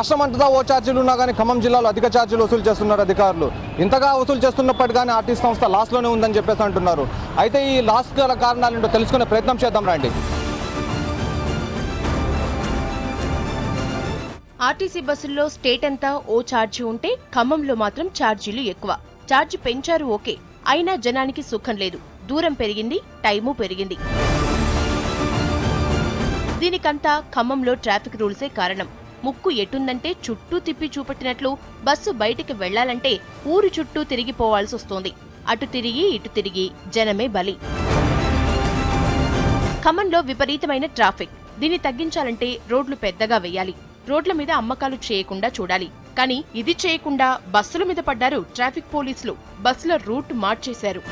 రాష్ట్రం అంతటా ఓ ఛార్జీలు ఉన్నా కానీ ఖమ్మం జిల్లాలో అధిక ఛార్జీలు వసూలు చేస్తున్నారు అధికారులు. ఇంతగా వసూలు చేస్తున్నప్పటికీ కానీ ఆర్టీసీ సంస్థ లాస్లోనే ఉందని చెప్పేసి అంటున్నారు. అయితే ఈ లాస్ గల కారణాలు ఏంటో తెలుసుకునే ప్రయత్నం చేద్దాం రండి. ఆర్టీసీ బస్సుల్లో స్టేట్ అంతా ఓ ఛార్జీ ఉంటే ఖమ్మంలో మాత్రం ఛార్జీలు ఎక్కువ. ఛార్జీ పెంచారు ఓకే, అయినా జనానికి సుఖం లేదు. దూరం పెరిగింది, టైము పెరిగింది. దీనికంతా ఖమ్మంలో ట్రాఫిక్ రూల్సే కారణం. ముక్కు ఎటుందంటే చుట్టూ తిప్పి చూపెట్టినట్లు బస్సు బయటికి వెళ్లాలంటే ఊరు చుట్టూ తిరిగిపోవాల్సొస్తోంది. అటు తిరిగి ఇటు తిరిగి జనమే బలి. ఖమ్మంలో విపరీతమైన ట్రాఫిక్. దీన్ని తగ్గించాలంటే రోడ్లు పెద్దగా వేయాలి. రోడ్ల మీద అమ్మకాలు చేయకుండా చూడాలి. కానీ ఇది చేయకుండా బస్సుల మీద పడ్డారు ట్రాఫిక్ పోలీసులు. బస్సుల రూట్ మార్చేశారు.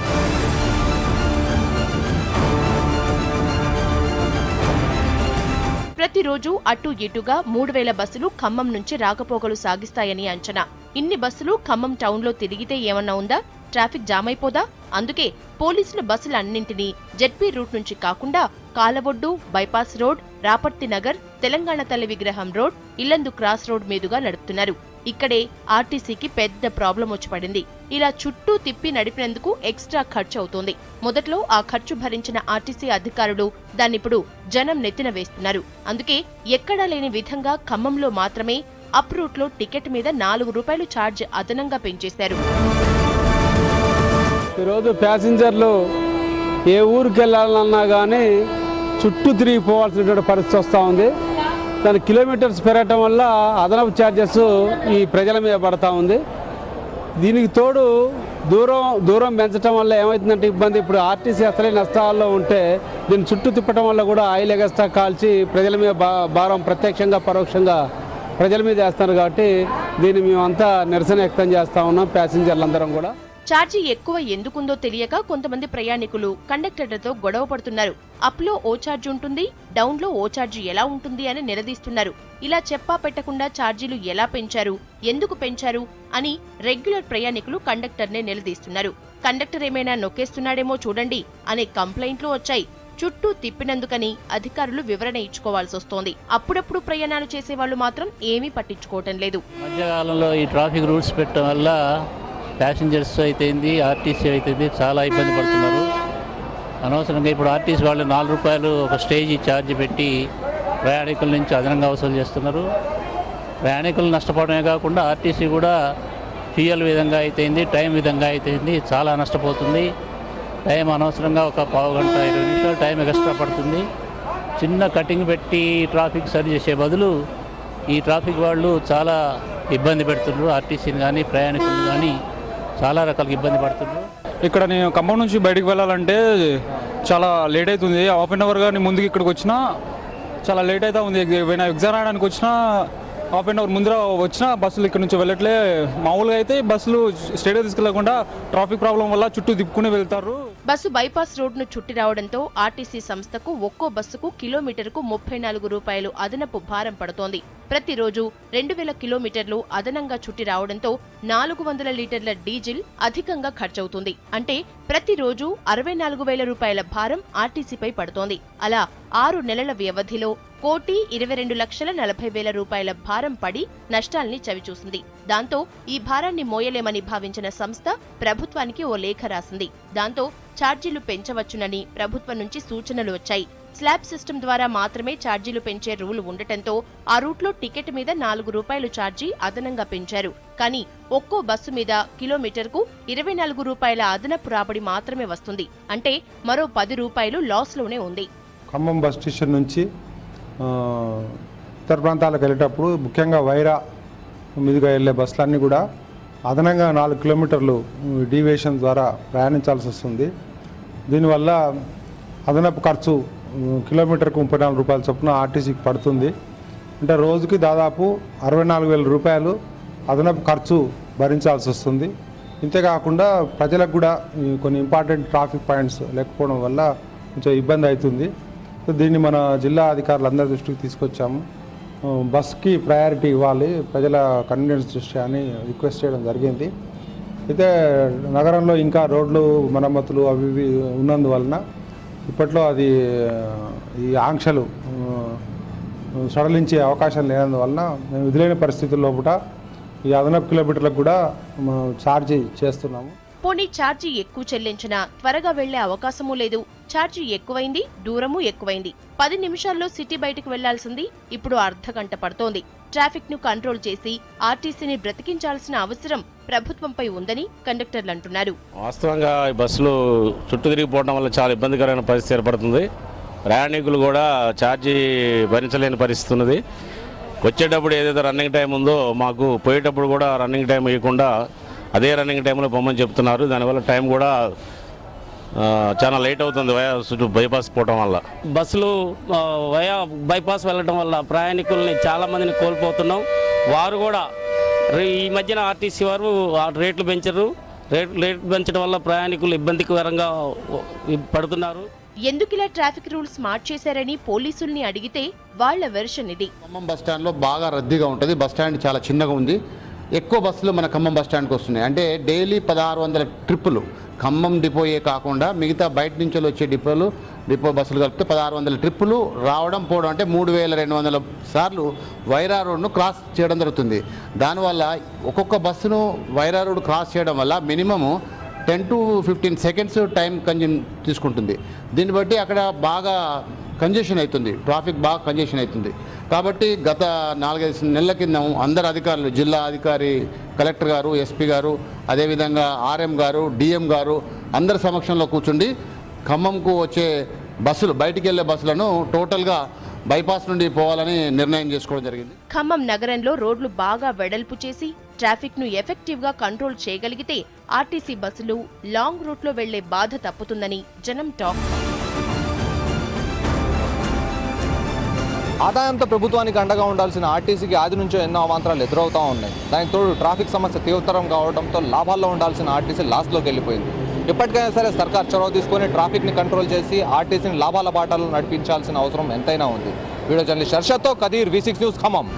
ప్రతిరోజు అటు ఇటుగా 3000 బస్సులు ఖమ్మం నుంచి రాకపోకలు సాగిస్తాయని అంచనా. ఇన్ని బస్సులు ఖమ్మం టౌన్లో తిరిగితే ఏమన్నా ఉందా? ట్రాఫిక్ జామ్ అయిపోదా? అందుకే పోలీసులు బస్సులన్నింటినీ జెడ్పీ రూట్ నుంచి కాకుండా కాలవొడ్డు, బైపాస్ రోడ్, రాపర్తి నగర్, తెలంగాణ తల్లి విగ్రహం రోడ్, ఇల్లందు క్రాస్ రోడ్ మీదుగా నడుపుతున్నారు. ఇక్కడే ఆర్టీసీకి పెద్ద ప్రాబ్లం వచ్చి పడింది. ఇలా చుట్టూ తిప్పి నడిపినందుకు ఎక్స్ట్రా ఖర్చు అవుతోంది. మొదట్లో ఆ ఖర్చు భరించిన ఆర్టీసీ అధికారులు దాన్నిప్పుడు జనం నెత్తిన వేస్తున్నారు. అందుకే ఎక్కడా లేని విధంగా ఖమ్మంలో మాత్రమే అప్ రూట్ లో టికెట్ మీద ₹4 ఛార్జ్ అదనంగా పెంచేశారు. ఈరోజు ప్యాసింజర్లు ఏ ఊరికి వెళ్ళాలన్నా కానీ చుట్టూ తిరిగిపోవాల్సినటువంటి పరిస్థితి వస్తూ ఉంది. దాని కిలోమీటర్స్ పెరగటం వల్ల అదనపు ఛార్జెస్ ఈ ప్రజల మీద పడతా ఉంది. దీనికి తోడు దూరం పెంచడం వల్ల ఏమవుతుందంటే ఇబ్బంది. ఇప్పుడు ఆర్టీసీ అసలే నష్టాల్లో ఉంటే దీన్ని చుట్టూ తిప్పడం వల్ల కూడా ఆయిల్ ఎగస్ట్రా కాల్చి ప్రజల మీద భారం ప్రత్యక్షంగా పరోక్షంగా ప్రజల మీద వేస్తున్నారు. కాబట్టి దీన్ని మేమంతా నిరసన వ్యక్తం చేస్తూ ఉన్నాం, ప్యాసింజర్లందరం కూడా. ఛార్జీ ఎక్కువ ఎందుకుందో తెలియక కొంతమంది ప్రయాణికులు కండక్టర్లతో గొడవ పడుతున్నారు. అప్లో ఓ ఛార్జీ ఉంటుంది, డౌన్లో ఓ ఛార్జీ ఎలా ఉంటుంది అని నిలదీస్తున్నారు. ఇలా చెప్పా పెట్టకుండా ఛార్జీలు ఎలా పెంచారు, ఎందుకు పెంచారు అని రెగ్యులర్ ప్రయాణికులు కండక్టర్నే నిలదీస్తున్నారు. కండక్టర్ ఏమైనా నొక్కేస్తున్నాడేమో చూడండి అనే కంప్లైంట్లు వచ్చాయి. చుట్టూ తిప్పినందుకని అధికారులు వివరణ ఇచ్చుకోవాల్సొస్తోంది. అప్పుడప్పుడు ప్రయాణాలు చేసేవాళ్లు మాత్రం ఏమీ పట్టించుకోవటం లేదు. మధ్యకాలంలో ఈ ట్రాఫిక్ రూల్స్ పెట్టడం వల్ల ప్యాసింజర్స్ అయితేంది, ఆర్టీసీ అయితేంది చాలా ఇబ్బంది పడుతున్నారు. అనవసరంగా ఇప్పుడు ఆర్టీసీ వాళ్ళు ₹4 ఒక స్టేజీ ఛార్జ్ పెట్టి ప్రయాణికుల నుంచి అదనంగా వసూలు చేస్తున్నారు. ప్రయాణికులు నష్టపోవడమే కాకుండా ఆర్టీసీ కూడా ఫ్యూయల్ విధంగా అయితేంది, టైం విధంగా అయితేంది చాలా నష్టపోతుంది. టైం అనవసరంగా ఒక పావు గంట 20 నిమిషాలు టైం ఎక్స్ట్రా పడుతుంది. చిన్న కటింగ్ పెట్టి ట్రాఫిక్ సరి చేసే బదులు ఈ ట్రాఫిక్ వాళ్ళు చాలా ఇబ్బంది పెడుతున్నారు. ఆర్టీసీని కానీ ప్రయాణికులను కానీ చాలా రకాలుగా ఇబ్బంది పడుతున్నారు. ఇక్కడ నేను ఖమ్మం నుంచి బయటికి వెళ్ళాలంటే చాలా లేట్ అవుతుంది. హాఫ్ అన్ అవర్ కానీ ముందుకు ఇక్కడికి వచ్చినా చాలా లేట్ అవుతా ఉంది. ఏమైనా ఎగ్జామ్ రాయడానికి వచ్చినా హాఫ్ అన్ అవర్ ముందర వచ్చినా బస్సులు ఇక్కడ నుంచి వెళ్ళట్లే. మామూలుగా అయితే బస్సులు స్టేడియం తీసుకెళ్లకుండా ట్రాఫిక్ ప్రాబ్లం వల్ల చుట్టూ తిప్పుకుని వెళ్తారు. బస్సు బైపాస్ రోడ్ను చుట్టి రావడంతో ఆర్టీసీ సంస్థకు ఒక్కో బస్సుకు కిలోమీటరుకు ₹34 అదనపు భారం పడుతోంది. ప్రతిరోజు 2000 కిలోమీటర్లు అదనంగా చుట్టి రావడంతో 400 లీటర్ల డీజిల్ అధికంగా ఖర్చవుతుంది. అంటే ప్రతిరోజు ₹64,000 భారం ఆర్టీసీపై పడుతోంది. అలా 6 నెలల వ్యవధిలో ₹1,22,40,000 భారం పడి నష్టాల్ని చవిచూసింది. దాంతో ఈ భారాన్ని మోయలేమని భావించిన సంస్థ ప్రభుత్వానికి ఓ లేఖ రాసింది. దాంతో ఛార్జీలు పెంచవచ్చునని ప్రభుత్వం నుంచి సూచనలు వచ్చాయి. స్లాబ్ సిస్టమ్ ద్వారా మాత్రమే ఛార్జీలు పెంచే రూల్ ఉండటంతో ఆ రూట్లో టికెట్ మీద ₹4 ఛార్జీ అదనంగా పెంచారు. కానీ ఒక్కో బస్సు మీద కిలోమీటర్కు ₹24 అదనపు రాబడి మాత్రమే వస్తుంది. అంటే మరో ₹10 లాస్లోనే ఉంది. ఖమ్మం బస్ స్టేషన్ నుంచి ఇతర ప్రాంతాలకు వెళ్ళేటప్పుడు ముఖ్యంగా వైరా మీదుగా వెళ్ళే బస్సులన్నీ కూడా అదనంగా 4 కిలోమీటర్లు డీవియేషన్ ద్వారా ప్రయాణించాల్సి వస్తుంది. దీనివల్ల అదనపు ఖర్చు కిలోమీటర్కు ₹34 చొప్పున ఆర్టీసీకి పడుతుంది. అంటే రోజుకి దాదాపు ₹64,000 అదనపు ఖర్చు భరించాల్సి వస్తుంది. ఇంతేకాకుండా ప్రజలకు కూడా కొన్ని ఇంపార్టెంట్ ట్రాఫిక్ పాయింట్స్ లేకపోవడం వల్ల కొంచెం ఇబ్బంది అవుతుంది. దీన్ని మన జిల్లా అధికారులందరి దృష్టికి తీసుకొచ్చాము. బస్కి ప్రయారిటీ ఇవ్వాలి ప్రజల కన్వీనియన్స్ దృష్ట్యా అని రిక్వెస్ట్ చేయడం జరిగింది. అయితే నగరంలో ఇంకా రోడ్లు మరమ్మతులు అవి ఇవి ఉన్నందువలన ఇప్పట్లో అది ఈ ఆంక్షలు సడలించే అవకాశం లేనందువలన మేము విధులైన పరిస్థితుల్లో కూడా ఈ అదనపు కిలోమీటర్లకు కూడా మనం ఛార్జీ చేస్తున్నాము. పోనీ ఛార్జీ ఎక్కువ చెల్లించినా త్వరగా వెళ్లే అవకాశమూ లేదు. ఛార్జీ ఎక్కువైంది, దూరమూ ఎక్కువైంది. 10 నిమిషాల్లో సిటీ బయటకు వెళ్లాల్సింది ఇప్పుడు అర్ధగంట పడుతోంది. ట్రాఫిక్ ను కంట్రోల్ చేసి ఆర్టీసీని బ్రతికించాల్సిన అవసరం ప్రభుత్వంపై ఉందని కండక్టర్లు అంటున్నారు. వాస్తవంగా ఈ బస్సులు చుట్టూ తిరిగిపోవడం వల్ల చాలా ఇబ్బందికరమైన పరిస్థితి ఏర్పడుతుంది. ప్రయాణికులు కూడా ఛార్జీ భరించలేని పరిస్థితి ఉన్నది. వచ్చేటప్పుడు ఏదైతే రన్నింగ్ టైం ఉందో మాకు పోయేటప్పుడు కూడా రన్నింగ్ టైం ఇవ్వకుండా అదే రన్నింగ్ టైంలో పొమ్మని చెప్తున్నారు. దానివల్ల టైం కూడా చాలా లేట్ అవుతుంది బైపాస్ పోవడం వల్ల. బస్సులు వయా బైపాస్ వెళ్ళడం వల్ల ప్రయాణికుల్ని చాలామందిని కోల్పోతున్నాం. వారు కూడా ఈ మధ్యన ఆర్టీసీ వారు రేట్లు పెంచరు. రేట్లు పెంచడం వల్ల ప్రయాణికులు ఇబ్బందికరంగా పడుతున్నారు. ఎందుకిలా ట్రాఫిక్ రూల్స్ మార్చేశారని పోలీసుల్ని అడిగితే వాళ్ల వెర్షన్ ఇది. ఖమ్మం బస్టాండ్లో బాగా రద్దీగా ఉంటుంది. బస్టాండ్ చాలా చిన్నగా ఉంది. ఎక్కువ బస్సులు మన ఖమ్మం బస్టాండ్కి వస్తున్నాయి. అంటే డైలీ 1600 ట్రిప్పులు ఖమ్మం డిపోయే కాకుండా మిగతా బయట నుంచి వచ్చే డిపో బస్సులు కలిపితే 1600 ట్రిప్పులు రావడం పోవడం, అంటే 3200 సార్లు వైరా రోడ్ను క్రాస్ చేయడం జరుగుతుంది. దానివల్ల ఒక్కొక్క బస్సును వైరా రోడ్ క్రాస్ చేయడం వల్ల minimum 10 to 15 seconds time consume తీసుకుంటుంది. దీన్ని బట్టి అక్కడ బాగా కంజెషన్ అవుతుంది, ట్రాఫిక్ బాగా కంజెషన్ అవుతుంది. కాబట్టి గత 4-5 నెలల కింద అందరు అధికారులు, జిల్లా అధికారి, కలెక్టర్ గారు, ఎస్పీ గారు, అదేవిధంగా ఆర్ఎం గారు, డిఎం గారు అందరి సమక్షంలో కూర్చుండి ఖమ్మంకు వచ్చే బస్సులు, బయటికి వెళ్లే బస్సులను టోటల్గా బైపాస్ నుండి పోవాలని నిర్ణయం చేసుకోవడం జరిగింది. ఖమ్మం నగరంలో రోడ్లు బాగా వెడల్పు చేసి ట్రాఫిక్ ను ఎఫెక్టివ్ గా కంట్రోల్ చేయగలిగితే ఆర్టీసీ బస్సులు లాంగ్ రూట్ లో వెళ్లే బాధ తప్పుతుందని జనం టాక్. ఆదాయంతో ప్రభుత్వానికి అండగా ఉండాల్సిన ఆర్టీసీకి ఆది నుంచో ఎన్నో అవాంతరాలు ఎదురవుతూ ఉన్నాయి. దానికి తోడు ట్రాఫిక్ సమస్య తీవ్రతరం కావడంతో లాభాల్లో ఉండాల్సిన ఆర్టీసీ లాస్లోకి వెళ్ళిపోయింది. ఇప్పటికైనా సరే సర్కార్ చొరవ తీసుకొని ట్రాఫిక్ని కంట్రోల్ చేసి ఆర్టీసీని లాభాల బాటలో నడిపించాల్సిన అవసరం ఎంతైనా ఉంది. వీడియో జర్నలిస్ట్ హర్షత్తో కదీర్, V6 న్యూస్, ఖమ్మం.